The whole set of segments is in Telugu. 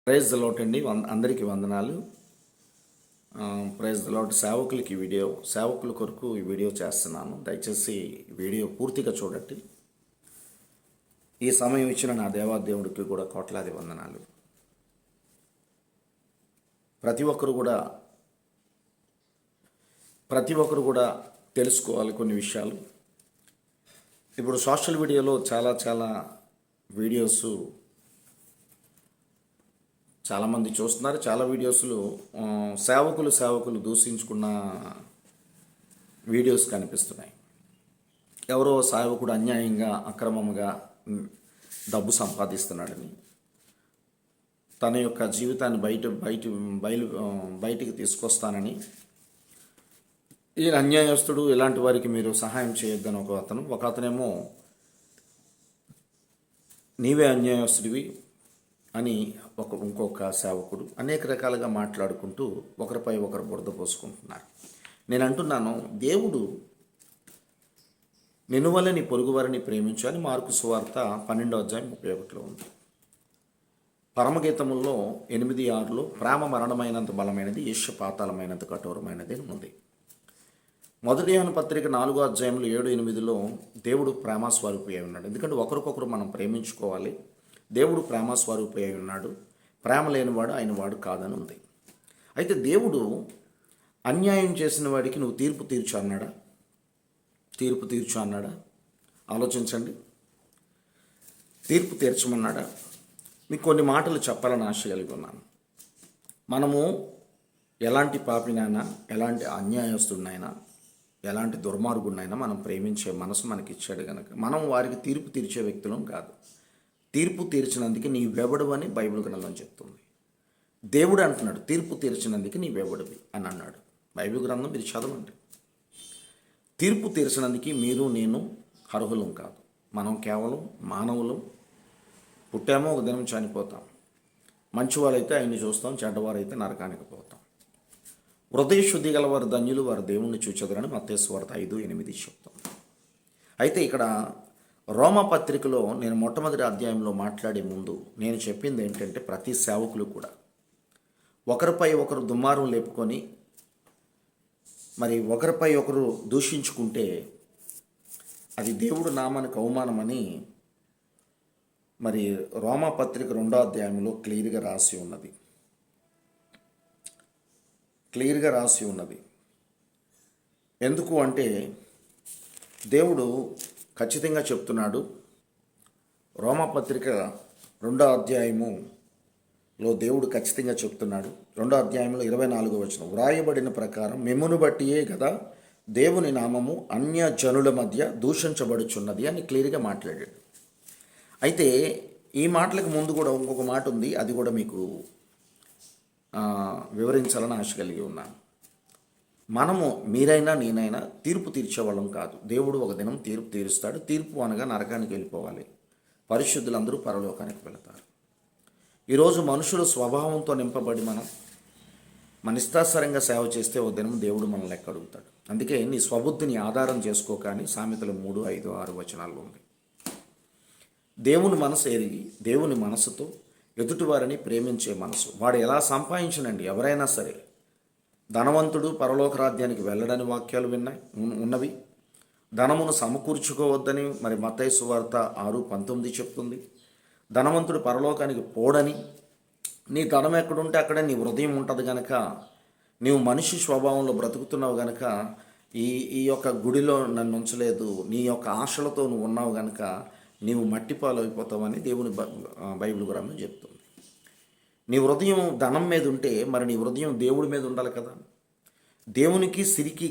ప్రైజ్ ద లాట్ అండి. అందరికీ వందనాలు. Praise the Lord. సేవకుల కొరకు ఈ వీడియో చేస్తున్నాను. దయచేసి వీడియో పూర్తిగా చూడండి. ఈ సమయం ఇచ్చిన నా దేవాదేవుడికి కూడా కోట్లాది వందనాలు. ప్రతి ఒక్కరు కూడా తెలుసుకోవాలి కొన్ని విషయాలు. ఇప్పుడు సోషల్ మీడియాలో చాలా వీడియోస్ చాలామంది చూస్తున్నారు. చాలా వీడియోస్లో సేవకులు దూషించుకున్న వీడియోస్ కనిపిస్తున్నాయి. ఎవరో సేవకుడు అన్యాయంగా అక్రమంగా డబ్బు సంపాదిస్తున్నాడని, తన యొక్క జీవితాన్ని బయటికి తీసుకొస్తానని, ఈ అన్యాయస్తుడు ఇలాంటి వారికి మీరు సహాయం చేయొద్దని ఒక అతనేమో నీవే అన్యాయస్తుడివి అని ఇంకొక సేవకుడు అనేక రకాలుగా మాట్లాడుకుంటూ ఒకరిపై ఒకరు బురద పోసుకుంటున్నారు. నేను అంటున్నాను, దేవుడు నిన్ను వల్ల నీ పొరుగువారిని ప్రేమించాలని మార్కు సువార్త 12:31 ఉంది. పరమగీతముల్లో 8:6 ప్రేమ మరణమైనంత బలమైనది, ఈర్ష్య పాతాళమైనంత కఠోరమైనది ఉంది. మొదటి యోహాను పత్రిక 4:7-8 దేవుడు ప్రేమస్వరూపి అయి ఉన్నాడు. ఎందుకంటే ఒకరికొకరు మనం ప్రేమించుకోవాలి. దేవుడు ప్రేమస్వరూపి అయి ఉన్నాడు. ప్రేమ లేనివాడు ఆయన వాడు కాదని ఉంది. అయితే దేవుడు అన్యాయం చేసిన వాడికి నువ్వు తీర్పు తీర్చు అన్నాడా? ఆలోచించండి. తీర్పు తీర్చమన్నాడా? మీకు కొన్ని మాటలు చెప్పాలని ఆశ కలిగి ఉన్నాను. మనము ఎలాంటి పాపినైనా, ఎలాంటి అన్యాయస్తుడినైనా, ఎలాంటి దుర్మార్గుడినైనా మనం ప్రేమించే మనసు మనకి ఇచ్చాడు కనుక మనం వారికి తీర్పు తీర్చే వ్యక్తులం కాదు. తీర్పు తీర్చినందుకు నీవెవడు అని బైబిల్ గ్రంథం చెప్తుంది. దేవుడు అంటున్నాడు, తీర్పు తీర్చినందుకు నీవెవడివి అని అన్నాడు. బైబిల్ గ్రంథం మీరు చదవండి. తీర్పు తీర్చినందుకు మీరు నేను అర్హులం కాదు. మనం కేవలం మానవులు. పుట్టామో ఒక దినం చనిపోతాం. మంచివారైతే ఆయన్ని చూస్తాం, చెడ్డవారైతే నరకానికి పోతాం. హృదయ శుద్ధి గల వారు ధన్యులు, వారు దేవుణ్ణి చూచెదరని మత్తయి సువార్త 5:8 చెప్తాం. అయితే ఇక్కడ రోమపత్రికలో నేను మొట్టమొదటి అధ్యాయంలో మాట్లాడే ముందు నేను చెప్పింది ఏంటంటే, ప్రతి సేవకులు కూడా ఒకరిపై ఒకరు దుమ్మారం లేపుకొని మరి ఒకరిపై ఒకరు దూషించుకుంటే అది దేవుడు నామానికి అవమానమని మరి రోమపత్రిక 2వ అధ్యాయంలో క్లియర్గా రాసి ఉన్నది. ఎందుకు అంటే దేవుడు ఖచ్చితంగా చెప్తున్నాడు. రోమపత్రిక 2వ అధ్యాయములో దేవుడు ఖచ్చితంగా చెప్తున్నాడు. 2వ అధ్యాయంలో 24వ వచనం, వ్రాయబడిన ప్రకారం మిమ్మును బట్టియే కదా దేవుని నామము అన్య జనుల మధ్య దూషించబడుచున్నది అని క్లియర్గా మాట్లాడాడు. అయితే ఈ మాటలకు ముందు కూడా ఇంకొక మాట ఉంది. అది కూడా మీకు వివరించాలని ఆశ కలిగి ఉన్నాను. మనము, మీరైనా నేనైనా తీర్పు తీర్చేవాళ్ళం కాదు. దేవుడు ఒక దినం తీర్పు తీరుస్తాడు. తీర్పు అనగా నరకానికి వెళ్ళిపోవాలి. పరిశుద్ధులందరూ పరలోకానికి వెళతారు. ఈరోజు మనుషుల స్వభావంతో నింపబడి మన ఇష్టానుసారంగా సేవ చేస్తే ఒక దినం దేవుడు మనల్ని లెక్క అడుగుతాడు. అందుకే నీ స్వబుద్ధిని ఆధారం చేసుకోకని సామెతలు 3, 5, 6 వచనాల్లో ఉంది. దేవుని మనసు ఎరిగి, దేవుని మనసుతో ఎదుటివారిని ప్రేమించే మనసు. వాడు ఎలా సంపాదించనండి, ఎవరైనా సరే, ధనవంతుడు పరలోక రాజ్యానికి వెళ్ళడని వాక్యాలు ఉన్నవి. ధనమును సమకూర్చుకోవద్దని మరి మత్తయి సువార్త 6:19 చెప్తుంది. ధనవంతుడు పరలోకానికి పోడని. నీ ధనం ఎక్కడుంటే అక్కడే నీ హృదయం ఉంటుంది కనుక, నీవు మనిషి స్వభావంలో బ్రతుకుతున్నావు కనుక ఈ యొక్క గుడిలో నన్ను ఉంచలేదు, నీ యొక్క ఆశలతో నువ్వు ఉన్నావు కనుక నీవు మట్టిపాలు అయిపోతావని దేవుని బైబిల్ గ్రంథం చెప్తుంది. నీ హృదయం ధనం మీద ఉంటే మరి నీ హృదయం దేవుడి మీద ఉండాలి కదా. దేవునికి సిరికి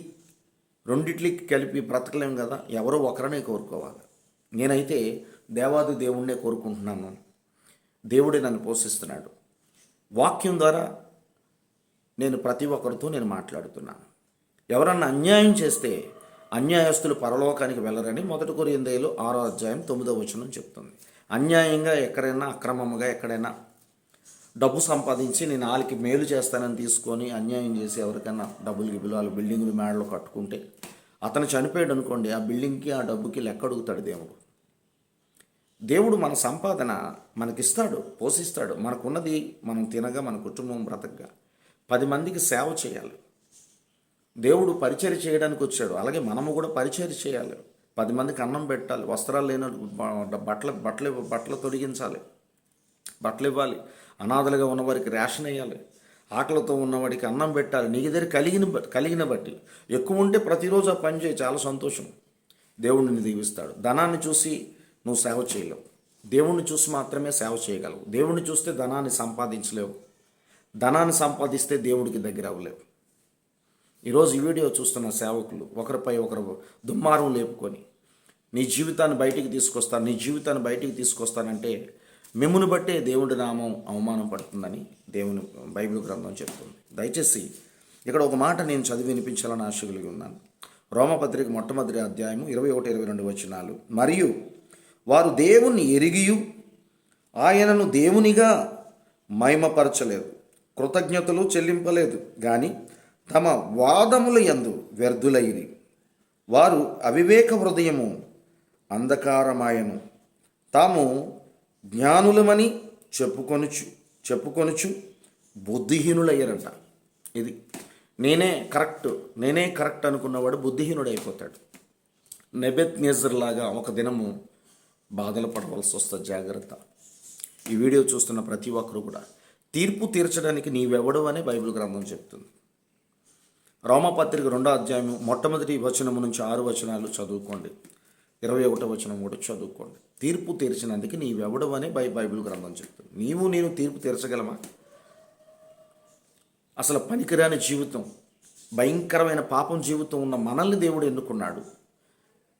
రెండిట్లకి కలిపి బ్రతకలేం కదా. ఎవరో ఒకరనే కోరుకోవాలి. నేనైతే దేవాది దేవుణ్ణే కోరుకుంటున్నాను. దేవుడే నన్ను పోషిస్తున్నాడు. వాక్యం ద్వారా నేను ప్రతి ఒక్కరితో మాట్లాడుతున్నాను. ఎవరన్నా అన్యాయం చేస్తే అన్యాయస్తులు పరలోకానికి వెళ్ళరని 1 కొరింథీయులు 6వ అధ్యాయం 9వ వచనం చెప్తుంది. అన్యాయంగా ఎక్కడైనా, అక్రమంగా ఎక్కడైనా డబ్బు సంపాదించి నేను వాళ్ళకి మేలు చేస్తానని తీసుకొని అన్యాయం చేసి ఎవరికైనా డబ్బులు వాళ్ళు బిల్డింగులు మేడలు కట్టుకుంటే అతను చనిపోయాడు అనుకోండి, ఆ బిల్డింగ్కి ఆ డబ్బుకి లెక్క అడుగుతాడు దేవుడు. దేవుడు మన సంపాదన మనకిస్తాడు, పోషిస్తాడు. మనకున్నది మనం తినగా, మన కుటుంబం బ్రతకగా 10 మందికి సేవ చేయాలి. దేవుడు పరిచర్య చేయడానికి వచ్చాడు, అలాగే మనము కూడా పరిచర్య చేయాలి. 10 మందికి అన్నం పెట్టాలి, వస్త్రాలు లేని బట్టలు తొడిగించాలి, బట్టలు ఇవ్వాలి, అనాథలుగా ఉన్నవారికి రేషన్ వేయాలి, ఆకలితో ఉన్నవాడికి అన్నం పెట్టాలి. నీ దగ్గర కలిగిన బట్టి ఎక్కువ ఉంటే ప్రతిరోజు ఆ పని చేయి, చాలా సంతోషం. దేవుడు నిన్ను దీవిస్తాడు. ధనాన్ని చూసి నువ్వు సేవ చేయలేవు, దేవుణ్ణి చూసి మాత్రమే సేవ చేయగలవు. దేవుణ్ణి చూస్తే ధనాన్ని సంపాదించలేవు, ధనాన్ని సంపాదిస్తే దేవుడికి దగ్గర అవ్వలేవు. ఈరోజు ఈ వీడియో చూస్తున్న సేవకులు ఒకరిపై ఒకరు దుమ్మారం లేపుకొని నీ జీవితాన్ని బయటికి తీసుకొస్తానంటే మిమ్మును బట్టే దేవుడి నామం అవమానం పడుతుందని దేవుని బైబిల్ గ్రంథం చెప్తుంది. దయచేసి ఇక్కడ ఒక మాట నేను చదివి వినిపించాలని ఆశ కలిగి ఉన్నాను. రోమపత్రిక మొట్టమొదటి అధ్యాయము 21-22 వచనాలు. మరియు వారు దేవుణ్ణి ఎరిగియు ఆయనను దేవునిగా మహిమపరచలేదు, కృతజ్ఞతలు చెల్లింపలేదు, కానీ తమ వాదముల యందు వ్యర్థులైరి. వారు అవివేక హృదయము అంధకారమాయను, తాము జ్ఞానులమని చెప్పుకొనుచు బుద్ధిహీనులయ్యారంట. ఇది నేనే కరెక్ట్ అనుకున్నవాడు బుద్ధిహీనుడైపోతాడు. నెబుకద్నెజర్ లాగా ఒక దినము బాధలు పడవలసి వస్తుంది. జాగ్రత్త. ఈ వీడియో చూస్తున్న ప్రతి ఒక్కరు కూడా తీర్పు తీర్చడానికి నీవెవడు అని బైబిల్ గ్రంథం చెప్తుంది. రోమపత్రిక 2వ అధ్యాయం మొట్టమొదటి వచనము నుంచి 6 వచనాలు చదువుకోండి, 21వ వచనం కూడా చదువుకోండి. తీర్పు తీర్చినందుకు నీవెవడు అని బైబిల్ గ్రంథం చెప్తుంది. నేను తీర్పు తీర్చగలమా? అసలు పనికిరాని జీవితం, భయంకరమైన పాపం జీవితం ఉన్న మనల్ని దేవుడు ఎన్నుకున్నాడు.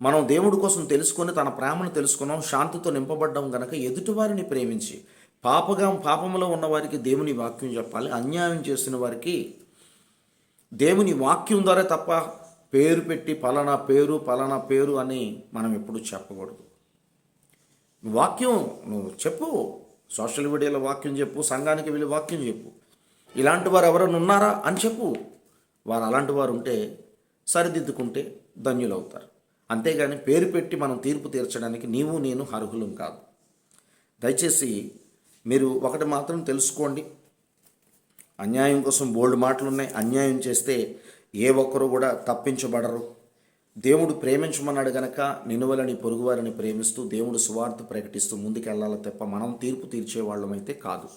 మనం దేవుడి కోసం తెలుసుకొని తన ప్రేమను తెలుసుకున్నాం, శాంతితో నింపబడ్డాం గనక ఎదుటివారిని ప్రేమించి పాపములో ఉన్న వారికి దేవుని వాక్యం చెప్పాలి. అన్యాయం చేసిన వారికి దేవుని వాక్యం ద్వారా తప్ప పేరు పెట్టి పలానా పేరు అని మనం ఎప్పుడు చెప్పకూడదు. వాక్యం నువ్వు చెప్పు, సోషల్ మీడియాలో వాక్యం చెప్పు, సంఘానికి వెళ్ళి వాక్యం చెప్పు. ఇలాంటి వారు ఎవరైనా ఉన్నారా అని చెప్పు. వారు అలాంటి వారు ఉంటే సరిదిద్దుకుంటే ధన్యులవుతారు. అంతేగాని పేరు పెట్టి మనం తీర్పు తీర్చడానికి నేను అర్హులం కాదు. దయచేసి మీరు ఒకటి మాత్రం తెలుసుకోండి, అన్యాయం కోసం బోల్డ్ మాటలు ఉన్నాయి. అన్యాయం చేస్తే ఏ ఒక్కరు కూడా తప్పించబడరు. దేవుడు ప్రేమించమన్నాడు గనక నినువలని పొరుగువారిని ప్రేమిస్తూ దేవుడు సువార్త ప్రకటిస్తూ ముందుకెళ్ళాలి తప్ప మనం తీర్పు తీర్చే వాళ్ళమైతే కాదు.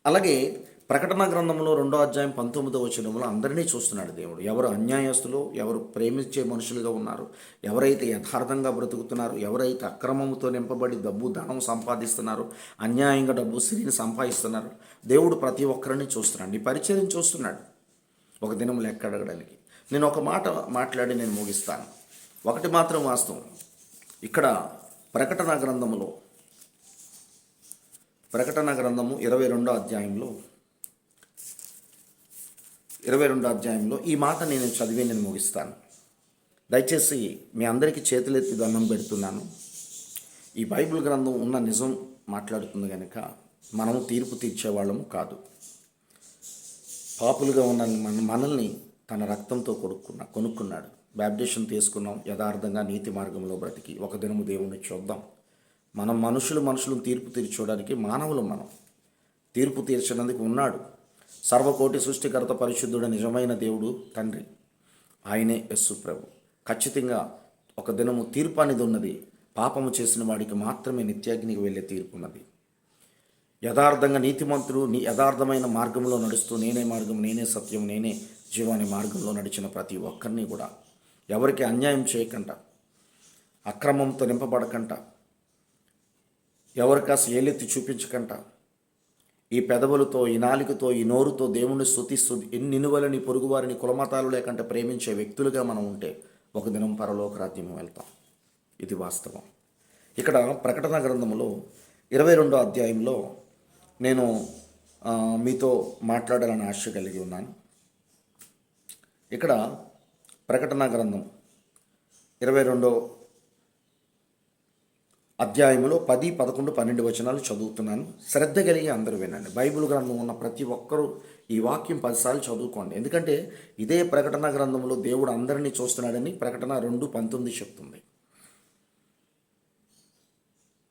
అలాగే ప్రకటన గ్రంథంలో 2వ అధ్యాయం 19వ వచనంలో అందరినీ చూస్తున్నాడు దేవుడు. ఎవరు అన్యాయస్తులు, ఎవరు ప్రేమించే మనుషులుగా ఉన్నారు, ఎవరైతే యథార్థంగా బ్రతుకుతున్నారు, ఎవరైతే అక్రమంతో నింపబడి ధనం సంపాదిస్తున్నారు, అన్యాయంగా స్త్రీని సంపాదిస్తున్నారు, దేవుడు ప్రతి ఒక్కరిని చూస్తున్నాడు. నీ పరిచయం చూస్తున్నాడు ఒక దినం లెక్క అడగడానికి. నేను ఒక మాట మాట్లాడి నేను ముగిస్తాను. ఒకటి మాత్రం వాస్తవం. ఇక్కడ ప్రకటన గ్రంథము 22వ అధ్యాయంలో ఈ మాట నేను చదివి నేను ముగిస్తాను. దయచేసి మీ అందరికీ చేతులెత్తి దండం పెడుతున్నాను. ఈ బైబిల్ గ్రంథం ఉన్న నిజం మాట్లాడుతుంది కనుక మనము తీర్పు తీర్చేవాళ్ళము కాదు. పాపులుగా ఉన్న మనల్ని తన రక్తంతో కొనుక్కున్నాడు. బ్యాప్టిజం తీసుకున్నాం, యథార్థంగా నీతి మార్గంలో బ్రతికి ఒక దినము దేవుణ్ణి చూద్దాం. మనం మనుషులను తీర్పు తీర్చడానికి మానవులు. మనం తీర్పు తీర్చడానికి ఉన్నాడు సర్వకోటి సృష్టికర్త, పరిశుద్ధుడు, నిజమైన దేవుడు తండ్రి, ఆయనే యేసు ప్రభు. ఖచ్చితంగా ఒక దినము తీర్పు అనేది ఉన్నది. పాపము చేసిన వాడికి మాత్రమే నిత్యాగ్నికి వెళ్ళే తీర్పు ఉన్నది. యథార్థంగా నీతిమంతుడు యథార్థమైన మార్గంలో నడుస్తూ నేనే మార్గం, నేనే సత్యం, నేనే జీవాని మార్గంలో నడిచిన ప్రతి ఒక్కరిని కూడా ఎవరికి అన్యాయం చేయకుండా, అక్రమంతో నింపబడకుండా, ఎవరికాసి ఏలెత్తి చూపించకుండా, ఈ పెదవులతో, ఈ నాలుకతో, ఈ నోరుతో దేవుణ్ణి స్తుతిస్తూ నినువలని పొరుగువారిని కులమతాలు లేకుండా ప్రేమించే వ్యక్తులుగా మనం ఉంటే ఒక దినం పరలోక రాజ్యం వెళ్తాం. ఇది వాస్తవం. ఇక్కడ ప్రకటన గ్రంథంలో 22వ అధ్యాయంలో నేను మీతో మాట్లాడాలని ఆశ కలిగి ఉన్నాను. ఇక్కడ ప్రకటన గ్రంథం 22వ అధ్యాయంలో 10, 11, 12 వచనాలు చదువుతున్నాను. శ్రద్ధ కలిగి అందరూ వినండి. బైబిల్ గ్రంథం ఉన్న ప్రతి ఒక్కరూ ఈ వాక్యం 10 సార్లు చదువుకోండి. ఎందుకంటే ఇదే ప్రకటన గ్రంథంలో దేవుడు అందరినీ చూస్తున్నాడని ప్రకటన 2:19 చెప్తుంది.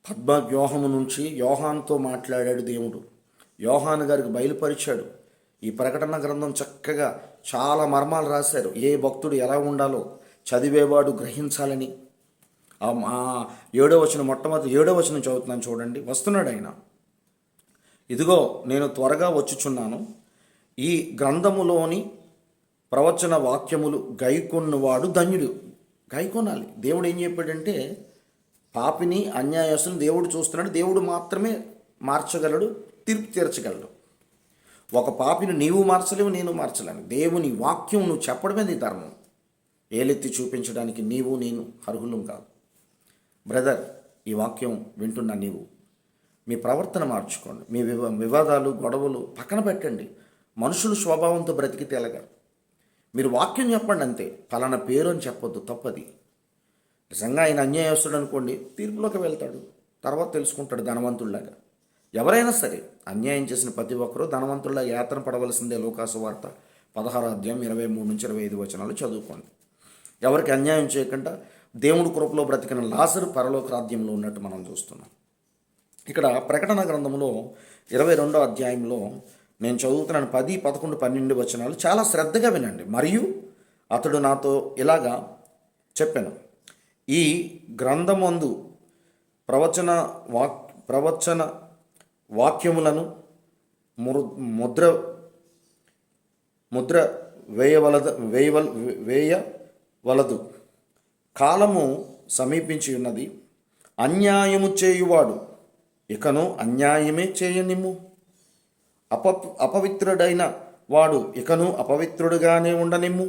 పద్మవ్యూహము నుంచి యోహానుతో మాట్లాడాడు దేవుడు. యోహాను గారికి బయలుపరిచాడు. ఈ ప్రకటన గ్రంథం చక్కగా చాలా మర్మాలు రాశారు. ఏ భక్తుడు ఎలా ఉండాలో చదివేవాడు గ్రహించాలని. ఆ 7వ వచనం, మొట్టమొదటి 7వ వచనం చదువుతున్నాను చూడండి. వస్తున్నాడు ఆయన. ఇదిగో నేను త్వరగా వచ్చుచున్నాను. ఈ గ్రంథములోని ప్రవచన వాక్యములు గైకొన్నవాడు ధన్యుడు. గైకొనాలి. దేవుడు ఏం చెప్పాడంటే, పాపిని అన్యాయస్తుని దేవుడు చూస్తున్నాడు. దేవుడు మాత్రమే మార్చగలడు, తీర్పు తీర్చగలడు. ఒక పాపిని నీవు మార్చలేవు, నేను మార్చలేను. దేవుని వాక్యం నువ్వు చెప్పడమే నీ ధర్మం. ఏలెత్తి చూపించడానికి నీవు నేను అర్హులం కాదు. బ్రదర్, ఈ వాక్యం వింటున్న నీవు మీ ప్రవర్తన మార్చుకోండి. మీ వివాదాలు, గొడవలు పక్కన పెట్టండి. మనుషులు స్వభావంతో బ్రతికి తేలగారు. మీరు వాక్యం చెప్పండి అంతే. పలానా పేరు అని చెప్పొద్దు, తప్పది. నిజంగా ఆయన అన్యాయస్తుడు అనుకోండి, తీర్పులోకి వెళ్తాడు. తర్వాత తెలుసుకుంటాడు ధనవంతుల్లాగా. ఎవరైనా సరే అన్యాయం చేసిన ప్రతి ఒక్కరూ ధనవంతుల్లా యాతన పడవలసిందే. లోకాసు వార్త 16వ అధ్యాయం 23 నుంచి 25 వచనాలు చదువుకోండి. ఎవరికి అన్యాయం చేయకుండా దేవుడు కృపలో బ్రతికిన లాజరు పరలోక రాజ్యంలో ఉన్నట్టు మనం చూస్తున్నాం. ఇక్కడ ప్రకటన గ్రంథంలో 22వ అధ్యాయంలో నేను చదువుతున్నాను. 10, 11, 12 వచనాలు చాలా శ్రద్ధగా వినండి. మరియు అతడు నాతో ఇలాగా చెప్పాను, ఈ గ్రంథమందు ప్రవచన వాక్యములను ముద్ర వేయవలదు. కాలము సమీపించి ఉన్నది. అన్యాయము చేయువాడు ఇకను అన్యాయమే చేయనిమ్ము. అపవిత్రుడైన వాడు ఇకను అపవిత్రుడుగానే ఉండనిమ్ము.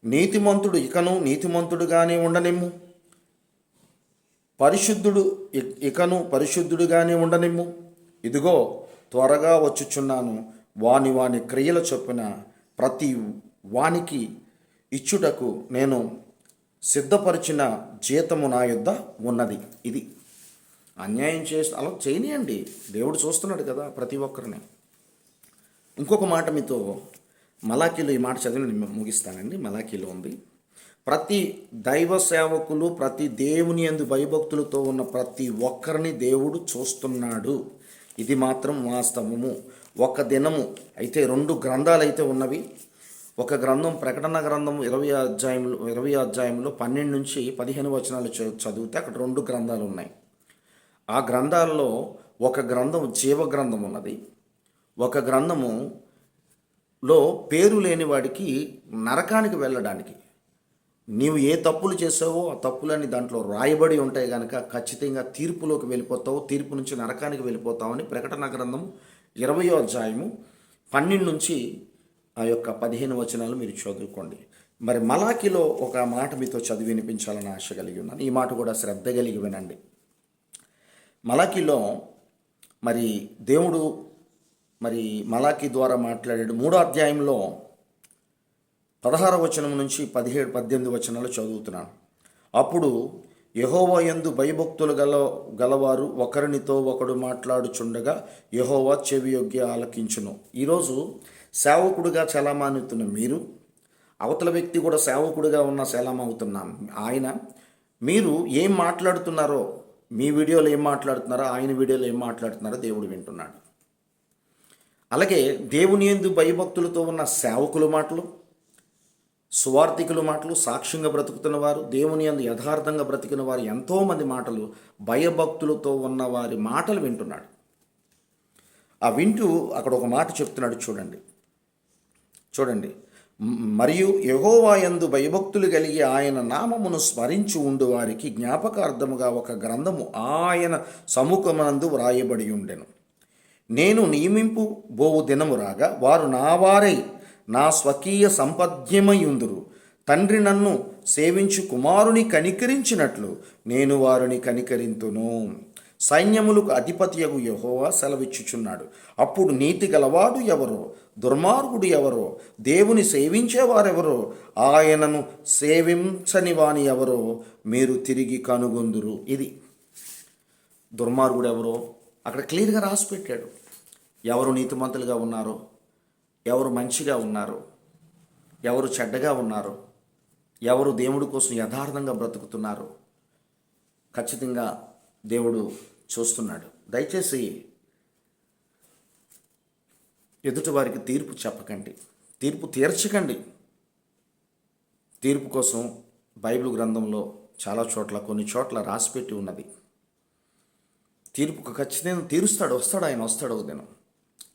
నీతిమంతుడు ఇకను నీతిమంతుడుగానే ఉండనిమ్ము. పరిశుద్ధుడు ఇకను పరిశుద్ధుడుగానే ఉండనిమ్ము. ఇదిగో త్వరగా వచ్చుచున్నాను. వాని క్రియల చొప్పున ప్రతి వానికి ఇచ్చుటకు నేను సిద్ధపరిచిన జీతము నా యొద్ద ఉన్నది. ఇది అన్యాయం చేసి అలా చేయనియండి. దేవుడు చూస్తున్నాడు కదా ప్రతి ఒక్కరిని. ఇంకొక మాట మీతో మలాకీలో ఈ మాట చదివి నేను ముగిస్తానండి. మలాకీలో ఉంది, ప్రతి దైవ సేవకులు, ప్రతి దేవుని యందు భయభక్తులతో ఉన్న ప్రతి ఒక్కరిని దేవుడు చూస్తున్నాడు. ఇది మాత్రం వాస్తవము. ఒక దినము అయితే 2 గ్రంథాలు అయితే ఉన్నవి. ఒక గ్రంథం ప్రకటన గ్రంథం 20వ అధ్యాయంలో 12 నుంచి 15 వచనాలు చదివితే అక్కడ 2 గ్రంథాలు ఉన్నాయి. ఆ గ్రంథాల్లో ఒక గ్రంథం జీవ గ్రంథం ఉన్నది. ఒక గ్రంథములో పేరు లేని వాడికి నరకానికి వెళ్ళడానికి, నీవు ఏ తప్పులు చేసావో ఆ తప్పులని దాంట్లో రాయబడి ఉంటాయి కనుక ఖచ్చితంగా తీర్పులోకి వెళ్ళిపోతావు, తీర్పు నుంచి నరకానికి వెళ్ళిపోతావని ప్రకటన గ్రంథం 20వ అధ్యాయము 12 నుంచి ఆ యొక్క 15 వచనాలు మీరు చదువుకోండి. మరి మలాకీలో ఒక మాట మీతో చదివి వినిపించాలని ఆశ కలిగి ఉన్నాను. ఈ మాట కూడా శ్రద్ధ కలిగి వినండి. మలాకీలో మరి దేవుడు మలాకీ ద్వారా మాట్లాడాడు. 3వ అధ్యాయంలో 16వ వచనం నుంచి 17, 18 వచనాలు చదువుతున్నాను. అప్పుడు యెహోవా యందు భయభక్తులు గలవారు ఒకరినితో ఒకడు మాట్లాడుచుండగా యెహోవా చెవియొగ్గి ఆలకించును. ఈరోజు సేవకుడిగా చలామణుతున్న మీరు, అవతల వ్యక్తి కూడా సేవకుడిగా ఉన్న చలామవుతున్నాను. మీరు ఏం మాట్లాడుతున్నారో, మీ వీడియోలో ఏం మాట్లాడుతున్నారో, ఆయన వీడియోలో ఏం మాట్లాడుతున్నారో దేవుడు వింటున్నాడు. అలాగే దేవుని యందు భయభక్తులతో ఉన్న సేవకుల మాటలు, సువార్థికుల మాటలు, సాక్ష్యంగా బ్రతుకుతున్న వారు, దేవుని యందు యథార్థంగా బ్రతికిన వారు ఎంతోమంది మాటలు, భయభక్తులతో ఉన్న వారి మాటలు వింటున్నాడు. ఆ వింటూ అక్కడ ఒక మాట చెప్తున్నాడు చూడండి. మరియు యెహోవా యందు భయభక్తులు కలిగి ఆయన నామమును స్మరించి ఉండు వారికి జ్ఞాపకార్థముగా ఒక గ్రంథము ఆయన సముఖమందు వ్రాయబడి ఉండెను. నేను నియమింపు బోవు దినము రాగా వారు నా వారై నా స్వకీయ సంపద్యమయుందురు. తండ్రి నన్ను సేవించు కుమారుని కనికరించినట్లు నేను వారిని కనికరింతును. సైన్యములకు అధిపతియగు యెహోవా సెలవిచ్చుచున్నాడు. అప్పుడు నీతి గలవాడు ఎవరో, దుర్మార్గుడు ఎవరో, దేవుని సేవించేవారెవరో, ఆయనను సేవించని వాని ఎవరో మీరు తిరిగి కనుగొందురు. ఇది దుర్మార్గుడు ఎవరో అక్కడ క్లియర్గా రాసి పెట్టాడు. ఎవరు నీతిమంతులుగా ఉన్నారో, ఎవరు మంచిగా ఉన్నారో, ఎవరు చెడ్డగా ఉన్నారో, ఎవరు దేవుడి కోసం యథార్థంగా బ్రతుకుతున్నారో ఖచ్చితంగా దేవుడు చూస్తున్నాడు. దయచేసి ఎదుటి వారికి తీర్పు చెప్పకండి, తీర్పు తీర్చకండి. తీర్పు కోసం బైబిల్ గ్రంథంలో చాలా చోట్ల, కొన్ని చోట్ల రాసిపెట్టి ఉన్నది. తీర్పుకు ఖచ్చితంగా తీరుస్తాడు, ఆయన వస్తాడు ఒక దినం.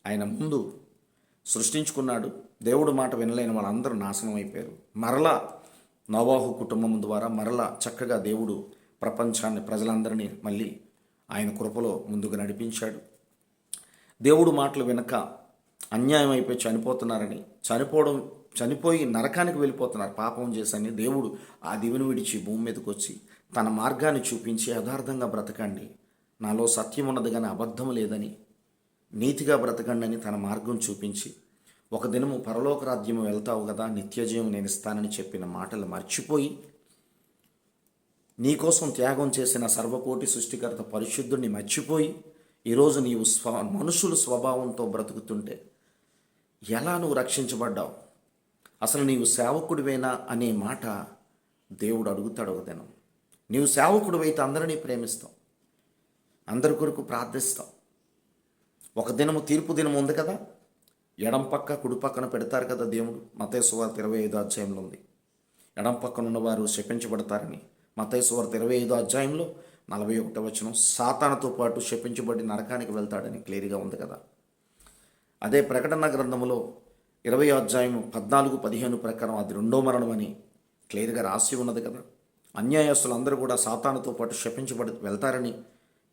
ఆయన ముందు సృష్టించుకున్నాడు. దేవుడు మాట వినలేని వాళ్ళందరూ నాశనం అయిపోయారు. మరలా నోవాహు కుటుంబం ద్వారా మరలా చక్కగా దేవుడు ప్రపంచాన్ని, ప్రజలందరినీ మళ్ళీ ఆయన కృపలో ముందుకు నడిపించాడు. దేవుడు మాటలు వినక అన్యాయం అయిపోయి చనిపోతున్నారని, చనిపోయి నరకానికి వెళ్ళిపోతున్నారు పాపం చేసని దేవుడు ఆ దివిని విడిచి భూమి మీదకి వచ్చి తన మార్గాన్ని చూపించి యథార్థంగా బ్రతకండి, నాలో సత్యం ఉన్నది కానీ అబద్ధం లేదని, నీతిగా బ్రతకండి అని తన మార్గం చూపించి ఒక దినము పరలోక రాజ్యము వెళ్తావు కదా, నిత్యజీవం నేను ఇస్తానని చెప్పిన మాటలు మర్చిపోయి నీకోసం త్యాగం చేసిన సర్వకోటి సృష్టికర్త పరిశుద్ధుడిని మర్చిపోయి ఈరోజు నీవు మనుషుల స్వభావంతో బ్రతుకుతుంటే ఎలా నువ్వు రక్షించబడ్డావు? అసలు నీవు సేవకుడివేనా అనే మాట దేవుడు అడుగుతాడు ఒక దినం. నీవు సేవకుడివైతే అందరినీ ప్రేమిస్తావు, అందరి కొరకు ప్రార్థిస్తావు. ఒక దినము తీర్పు దినం ఉంది కదా, ఎడం పక్క కుడి పక్కన పెడతారు కదా దేవుడు. మత్తయి సువార్త 25వ అధ్యాయంలో ఉంది, ఎడం పక్కన ఉన్నవారు శపించబడతారని. మత్తయి సువార్త 25వ అధ్యాయంలో 41వ వచనం, సాతానుతో పాటు శపించబడి నరకానికి వెళ్తాడని క్లియర్గా ఉంది కదా. అదే ప్రకటన గ్రంథంలో 20వ అధ్యాయం 14-15 ప్రకారం అది రెండో మరణం అని క్లియర్గా రాసి ఉన్నది కదా. అన్యాయస్తులందరూ కూడా సాతానుతో పాటు శపించబడి వెళ్తారని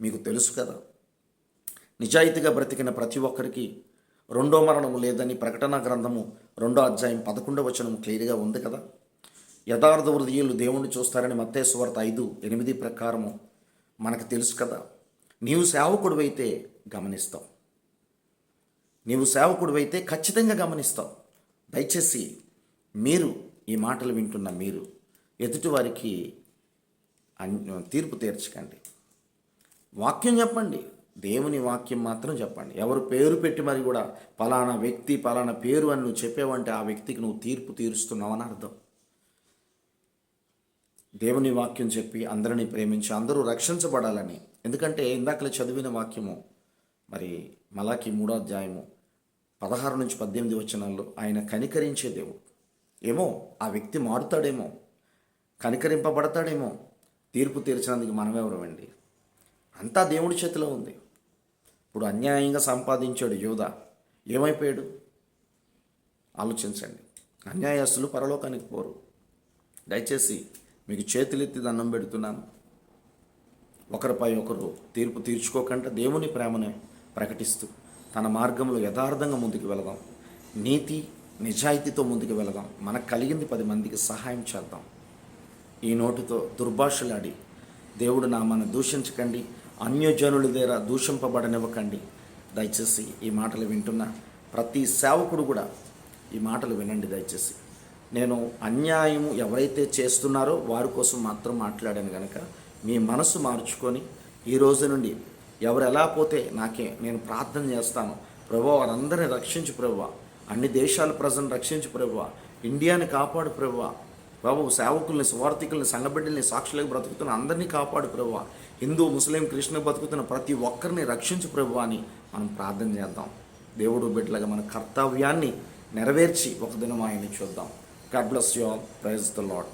మీకు తెలుసు కదా. నిజాయితీగా బ్రతికిన ప్రతి ఒక్కరికి రెండో మరణము లేదని ప్రకటన గ్రంథము 2వ అధ్యాయం 11వ వచనం క్లియర్గా ఉంది కదా. యథార్థ హృదయులు దేవుణ్ణి చూస్తారని మత్తయి సువార్త 5:8 ప్రకారము మనకు తెలుసు కదా. నీవు సేవకుడివైతే గమనిస్తావు, నీవు సేవకుడివైతే ఖచ్చితంగా గమనిస్తావు. దయచేసి మీరు ఈ మాటలు వింటున్న మీరు ఎదుటివారికి తీర్పు తీర్చకండి. వాక్యం చెప్పండి, దేవుని వాక్యం మాత్రం చెప్పండి. ఎవరు పేరు పెట్టి మరి కూడా పలానా వ్యక్తి పలానా పేరు అని నువ్వు చెప్పేవంటే ఆ వ్యక్తికి నువ్వు తీర్పు తీరుస్తున్నావు అని అర్థం. దేవుని వాక్యం చెప్పి అందరినీ ప్రేమించి అందరూ రక్షించబడాలని. ఎందుకంటే ఇందాకలే చదివిన వాక్యము మరి మలాకి 3వ అధ్యాయము 16-18 వచనాల్లో ఆయన కనికరించే దేవుడు. ఏమో ఆ వ్యక్తి మారుతాడేమో, కనికరింపబడతాడేమో. తీర్పు తీర్చినందుకు మనమెవరమండి? అంతా దేవుడి చేతిలో ఉంది. ఇప్పుడు అన్యాయంగా సంపాదించాడు యోధ, ఏమైపోయాడు ఆలోచించండి. అన్యాయస్తులు పరలోకానికి పోరు. దయచేసి మీకు చేతులెత్తి దండం పెడుతున్నాను, ఒకరిపై ఒకరు తీర్పు తీర్చుకోకుండా దేవుని ప్రేమను ప్రకటిస్తూ తన మార్గంలో యథార్థంగా ముందుకు వెళదాం, నీతి నిజాయితీతో ముందుకు వెళదాం. మనకు కలిగింది 10 మందికి సహాయం చేద్దాం. ఈ నోటితో దుర్భాషలాడి దేవుడు నామాన్ని దూషించకండి, అన్యజనుల దగ్గర దూషింపబడనివ్వకండి. దయచేసి ఈ మాటలు వింటున్న ప్రతి సేవకుడు కూడా ఈ మాటలు వినండి. దయచేసి నేను అన్యాయము ఎవరైతే చేస్తున్నారో వారి కోసం మాత్రం మాట్లాడాను కనుక మీ మనసు మార్చుకొని ఈ రోజు నుండి ఎవరు ఎలా పోతే నేను ప్రార్థన చేస్తాను. ప్రభువా వారందరినీ రక్షించు ప్రభువా, అన్ని దేశాల ప్రజలను రక్షించు ప్రభువా, ఇండియాని కాపాడు ప్రభువా, బాబు సేవకుల్ని స్వార్థికుల్ని సంఘబిడ్డల్ని సాక్షులకు బ్రతుకుతున్న అందరినీ కాపాడు ప్రభువా, హిందూ ముస్లిం క్రిస్టియన్ బతుకుతున్న ప్రతి ఒక్కరిని రక్షించు ప్రభువా అని మనం ప్రార్థన చేద్దాం. దేవుడు బిడ్డలుగా మన కర్తవ్యాన్ని నెరవేర్చి ఒక దినం ఆయన్ని చూద్దాం. God bless you all. Praise the Lord.